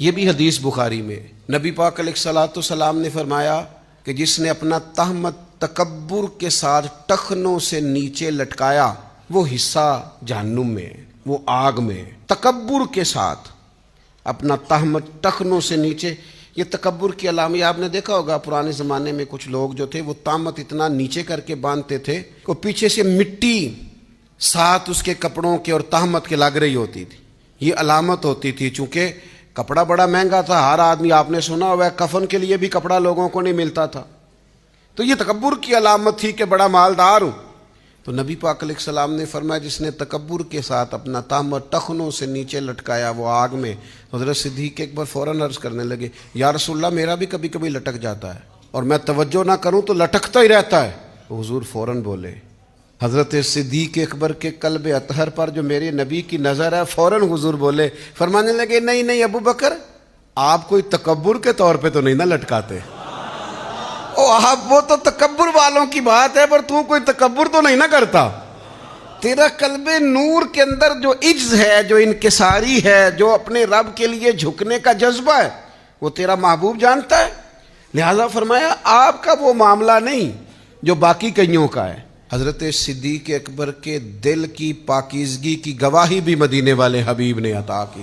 یہ بھی حدیث بخاری میں نبی پاک علیہ الصلوۃ والسلام نے فرمایا کہ جس نے اپنا تہمت تکبر کے ساتھ ٹخنوں سے نیچے لٹکایا وہ حصہ جہنم میں، وہ آگ میں، تکبر کے ساتھ اپنا تہمت ٹخنوں سے نیچے۔ یہ تکبر کی علامت آپ نے دیکھا ہوگا، پرانے زمانے میں کچھ لوگ جو تھے وہ تہمت اتنا نیچے کر کے باندھتے تھے کہ پیچھے سے مٹی ساتھ اس کے کپڑوں کے اور تہمت کے لگ رہی ہوتی تھی۔ یہ علامت ہوتی تھی، چونکہ کپڑا بڑا مہنگا تھا، ہر آدمی، آپ نے سنا ہوا ہے کفن کے لیے بھی کپڑا لوگوں کو نہیں ملتا تھا، تو یہ تکبر کی علامت تھی کہ بڑا مالدار ہوں۔ تو نبی پاک علیہ السلام نے فرمایا جس نے تکبر کے ساتھ اپنا تہمت ٹخنوں سے نیچے لٹکایا وہ آگ میں۔ حضرت صدیق اکبر فوراً عرض کرنے لگے، یا رسول اللہ میرا بھی کبھی کبھی لٹک جاتا ہے اور میں توجہ نہ کروں تو لٹکتا ہی رہتا ہے۔ حضور فوراً بولے، حضرت صدیق اکبر کے قلب اطہر پر جو میرے نبی کی نظر ہے، فوراً حضور بولے، فرمانے لگے، نہیں نہیں ابو بکر، آپ کوئی تکبر کے طور پہ تو نہیں نہ لٹکاتے، آپ وہ تو تکبر والوں کی بات ہے، پر تو کوئی تکبر تو نہیں نہ کرتا۔ تیرا قلب نور کے اندر جو عجز ہے، جو انکساری ہے، جو اپنے رب کے لیے جھکنے کا جذبہ ہے، وہ تیرا محبوب جانتا ہے۔ لہذا فرمایا آپ کا وہ معاملہ نہیں جو باقی کئیوں کا ہے۔ حضرت صدیق اکبر کے دل کی پاکیزگی کی گواہی بھی مدینے والے حبیب نے عطا کی۔